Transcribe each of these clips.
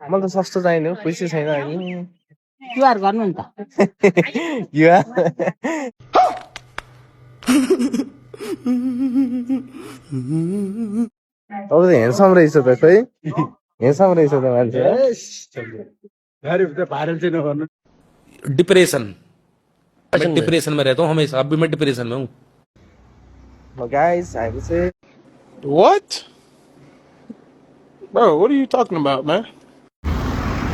मलाई त सस्तो चाहिने हो पैसा छैन अहिले क्युआर गर्नु नि त युवा अब त हेन्डसम रहेछ त खै हेन्डसम रहेछ त मान्छे डिप्रेशन मैं डिप्रेशन में रहता हूँ हमेशा। अब भी मैं डिप्रेशन में हूँ। गाइस हामी चाहिँ What? Bro, what are you talking about, man?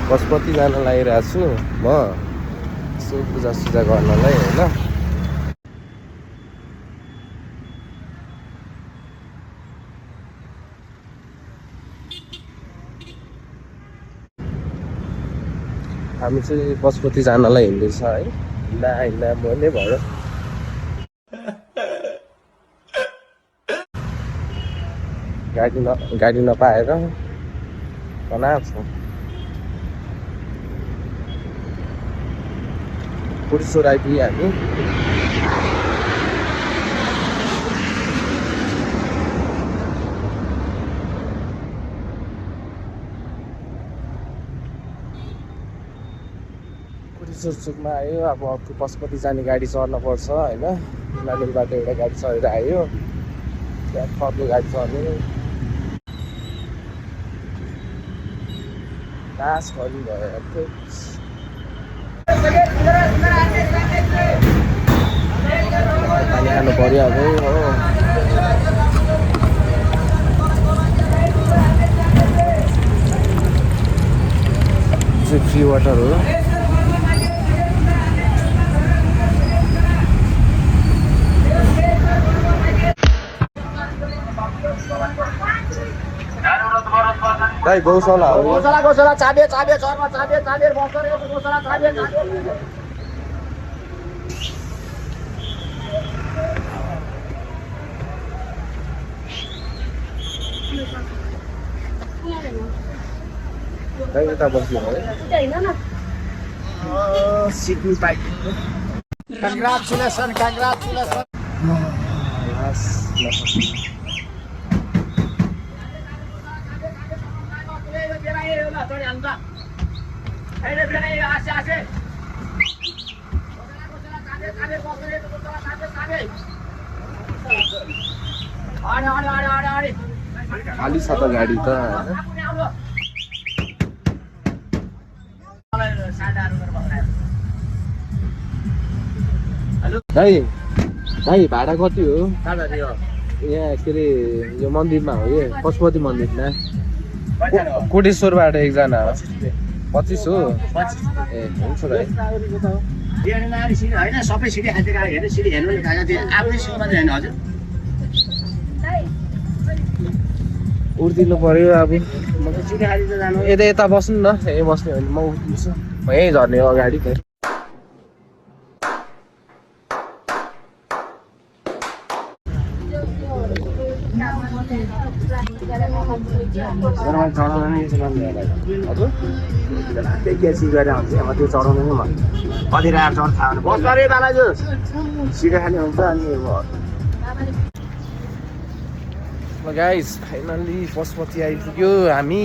Pashupati जान लागिरहेको छु म यसो पूजासुजा गर्नलाई होइन हामी चाहिँ पशुपति जानलाई हिँड्दैछ है हिँड्दा हिँड्दा मैले भयो गाडी नपाएर बनाएको छु पुलिसोर आइपुग्यो हामी पुलिसोरमा आयो अब अर्को पशुपति जाने गाडी चढ्न पर्छ होइन नानीबाट एउटा गाडी चढेर आयो त्यहाँ अर्को गाडी चढ्यो नाश गर्नु भयो पानी खानु पर्यो अब हो फ्री वाटर हो भाइ गौशाला हो गौशाला चाबे चरमा चाबे बस्छ गौशाला चाबे भाइ यता बस्नु है सिडनी पाइप कंग्रेचुलेसन खाली छ त गाडी त भाइ भाइ भाडा कति हो यहाँ के अरे यो मन्दिरमा हो ये पशुपति मन्दिरमा कोटेश्वरबाट एकजना 25 हो ए हुन्छ भाइ सबै सिडी खाँदै हेर्नु सिडी हेर्नु आफ्नै सिडी मात्रै हेर्नु हजुर उठिदिनु पर्यो अब सिडी खाँदै त जानु यता बस्नु न यहीँ बस्ने भने म उठिदिन्छु म यहीँ झर्ने हो अगाडि त गाइस फाइनल्ली पशुपति आइपुग्यो हामी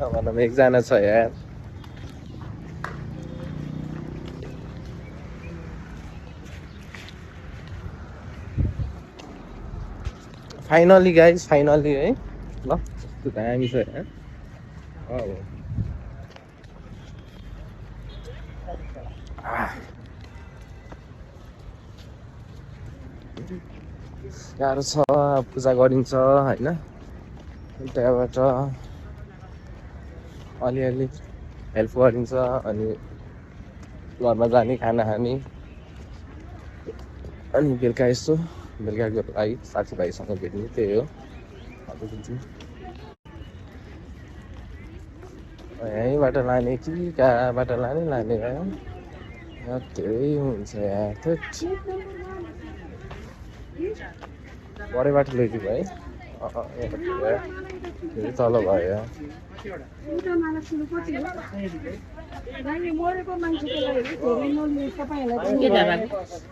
नभनौँ एकजना छ यार फाइनली गाइस फाइनली है ल कस्तो दामी छ यार गाह्रो छ पूजा गरिन्छ होइन त्यहाँबाट अलिअलि हेल्प गरिन्छ अनि घरमा जाने खाना खाने अनि बेलुका यसो बेलुकाको लागि साथीभाइसँग भेट्ने त्यही हो यहीँबाट लाने कि कहाँबाट लाने धेरै हुन्छ यार भरेबाट लैजाउँ है तल भयो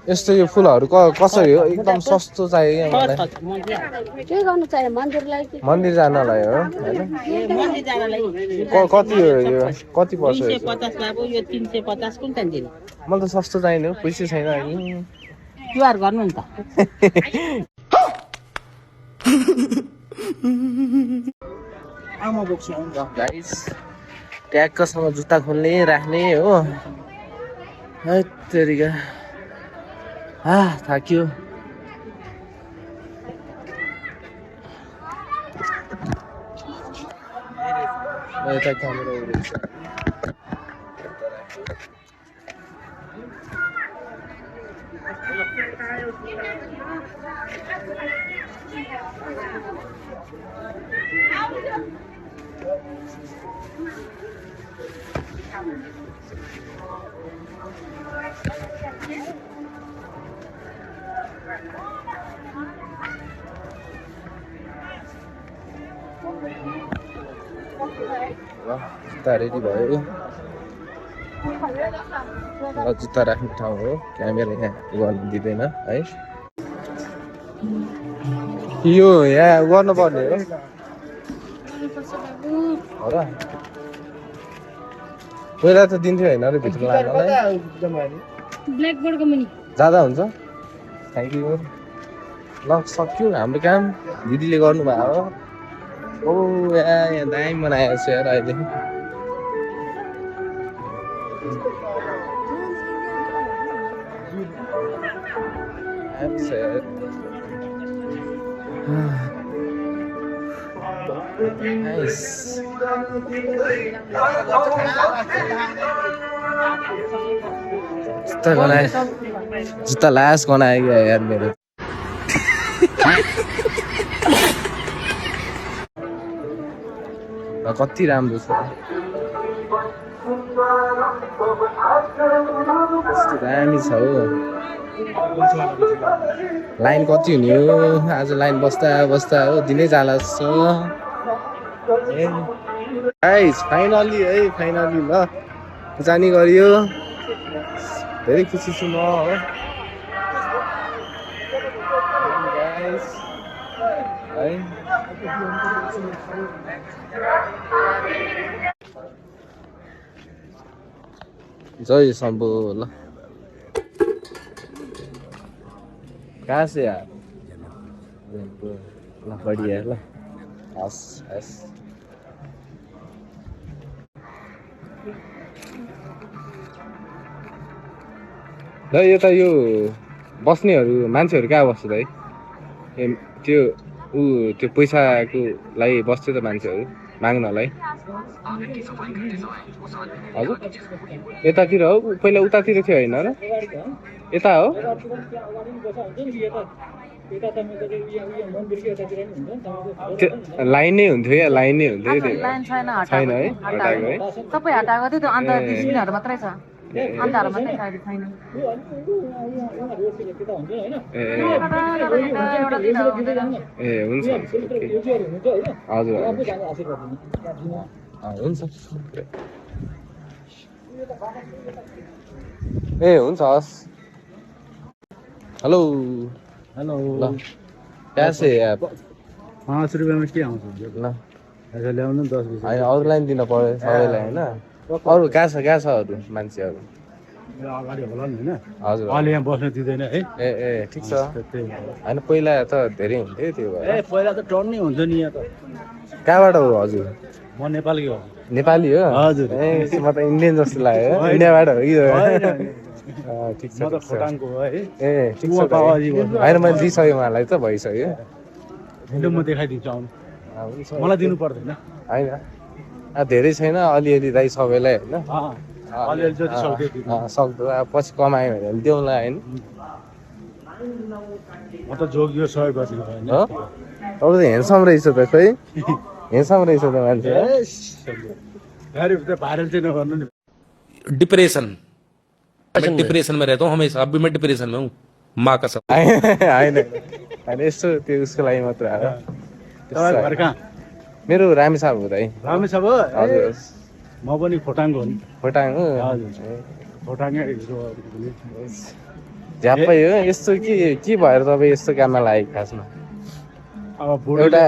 यस्तो यो फुलहरू कसरी हो एकदम सस्तो चाहियो क्या मलाई के गर्नु चाहियो मन्दिरलाई मन्दिर जानलाई हो हैन मन्दिर जानलाई कति हो यो कति पर्छ 250 लाग्यो यो 350 कुन चाहिँ दिनु मलाई त सस्तो चाहिने हो पैसा छैन अहिले क्युआर गर्नु नि त आमा बोक्छु गाइस ट्याक्कसँग जुत्ता खोल्ने राख्ने हो हैट तेरिका थाक्यो यता क्यामेरा उडेछ जुत्ता रेडी भयो जुत्ता राख्ने ठाउँ हो क्यामेरा यहाँ गर्नु दिँदैन है यो यहाँ गर्नुपर्ने हो र पहिला त दिन्थ्यो होइन र भित्र लाग्नलाई ब्ल्याकबोर्डको मुनि जाँदा हुन्छ थ्याङ्क यू ल सक्यो हाम्रो काम दिदीले गर्नुभयो हो यहाँ दामी बनाएको छ यार अहिले Nice. जुत्ता लास बनायो क्या यार मेरो कति राम्रो छ दामी छ हो लाइन कति हुने हो आज लाइन बस्दा बस्दा हो दिनै जाला जस्तो गाइस फाइनली है फाइनली ल जाने गरियो धेरै खुसी छु म हो गाइस है जय शम्भु ल कहाँ से यार ल बढ़िया ल हस् हस् ल यता यो बस्नेहरू मान्छेहरू कहाँ बस्छ त है त्यो त्यो पैसाको लागि बस्थ्यो त मान्छेहरू माग्नलाई हजुर यतातिर हो पहिला उतातिर थियो होइन र यता हो लाइनै हुन्थ्यो या लाइनै हुन्थ्यो छैन है हटाएको है सबै हटाएको थियो त्यो अन्त सिनहरू मात्रै छ अन्धारो मात्रै छ अहिले छैन ए हुन्छ हजुर हुन्छ ए हुन्छ हस् हेलो हेलो ल कहाँ से यार 5 रुपियाँमा के आउँछ ल अच्छा ल्याउनु 10 20 होइन अरूलाई पनि दिन पर्यो सबैलाई होइन अरू कहाँ छ अरू मान्छेहरू अगाडि होला नि होइन हजुर अहिले यहाँ बस्न दिँदैन है ए ठिक छ होइन पहिला त धेरै हुन्थ्यो त्यो भएर पहिला त टर्न नै हुन्छ नि यहाँ त कहाँबाट हो हजुर म नेपाली हो नेपाली हो हजुर ए म त इन्डियन जस्तो लाग्यो इन्डियाबाट हो कि ठिक छ म त खोटाङको हो है ए ठिक छ होइन मैले दिइसकेँ उहाँलाई त भइसक्यो म देखाइदिन्छु आउनु हुन्छ मलाई दिनु पर्दैन होइन धेरै छैन अलिअलि दाइ सबैलाई होइन अलिअलि जति सक्दै सक्दो अब पछि कमायो भने देऊँला होइन म त जोगियो सहयोग गर्छु होइन हो अब त हेन्डसम रहेछ त खोइ हेन्डसम रहेछ त मान्छे भाइरल चाहिँ नगर्नु नि डिप्रेशन मैं डिप्रेशन में रहता हूँ हमेशा अब भी मैं डिप्रेशन में हूँ माँ कसम होइन यस्तो त्यो उसको लागि मात्र हो तपाईँ घर कहाँ मेरो रामेछाप हो दाइ रामेछाप हो हजुर म पनि खोटाङको हो नि खोटाङ हो हजुर खोटाङै हिरो झ्याप्पै हो यस्तो के भएर तपाईँ यस्तो काममा लागेको खासमा अब एउटा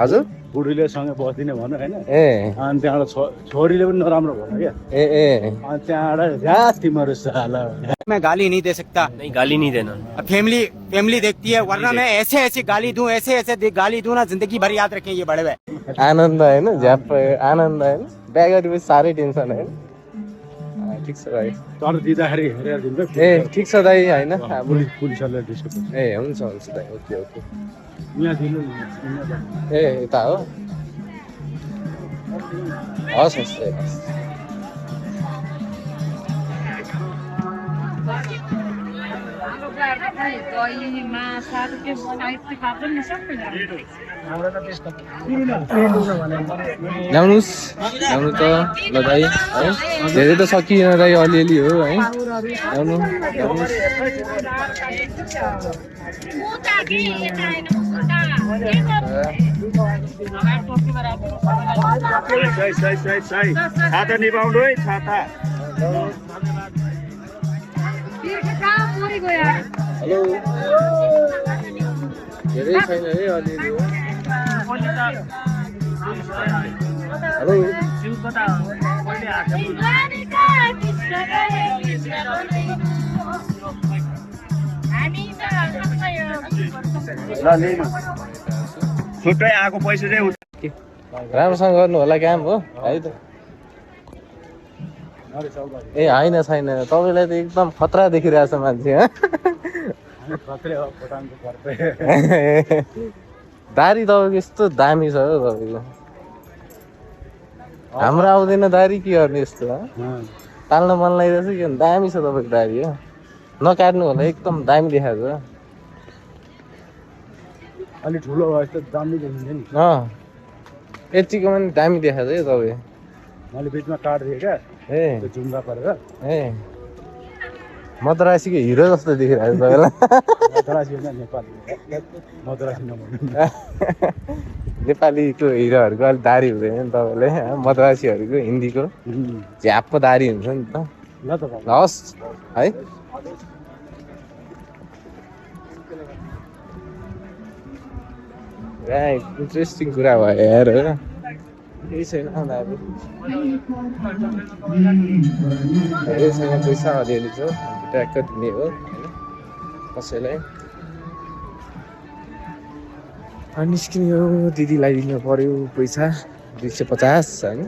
हजुर बुढीले सँगै बस्दिने भन्नु होइन ए अनि त्यहाँबाट छोरीले पनि नराम्रो भन्यो क्या ए ए अनि त्यहाँबाट जा तिमीहरू साला मैं गाली नहीं दे सकता। नहीं गाली नहीं देना फैमिली देखती है, वरना मैं ऐसे गाली दूं, ऐसे गाली दूं ना, जिंदगी भर याद रखें ये बड़े भाई। आनन्द होइन झ्याप्प आनन्द होइन बिहा गरेपछि साह्रै टेन्सन होइन ठिक छ दाइ तर दिँदाखेरि हेरेर दिन्छ ए ठिक छ दाइ होइन पुलिसहरूले डिस्टर्ब ए हुन्छ हुन्छ दाइ ओके ओके यहाँ दिनु ए यता हो हस् हस् ए हस् ल्याउनुहोस् ल्याउनु त ल दाइ है धेरै त सकिएन दाइ अलिअलि हो है ल्याउनु ल्याउनुहोस् छाता निभाउनु है छाता हेलो धेरै छैन है अलिअलि हो हेलो छुट्टै आएको पैसा चाहिँ राम्रोसँग गर्नु होला काम हो है त ए होइन छैन तपाईँलाई त एकदम खतरा देखिरहेछ मान्छे दारी तपाईँको यस्तो दामी छ हो तपाईँको हाम्रो आउँदैन दारी के गर्ने यस्तो ताल्न मन लागिरहेछ के दामी छ तपाईँको दारी हो नकाट्नु होला एकदम दामी देखाएको छ अलिक ठुलो भएछ दामी देखिन्छ नि यतिको पनि दामी देखाएको छ है तपाईँ मैले बिचमा काटिदिएँ क्या ए झुम्बा परेर ए मद्रासीको हिरो जस्तो देखिरहेको छ तपाईँलाई मद्रासी होइन नेपाली मद्रासी नभन्नु नेपालीको हिरोहरूको अलिक दारी हुँदैन नि तपाईँले मद्रासीहरूको हिन्दीको झ्याप्पो दारी हुन्छ नि त ल त हस् है इन्ट्रेस्टिङ कुरा भयो यार हो केही छैन दाबी यसैमा पैसा अलिअलि छ ट्याक्क दिने हो होइन कसैलाई निस्किने हो दिदीलाई दिनु पर्यो पैसा 250 होइन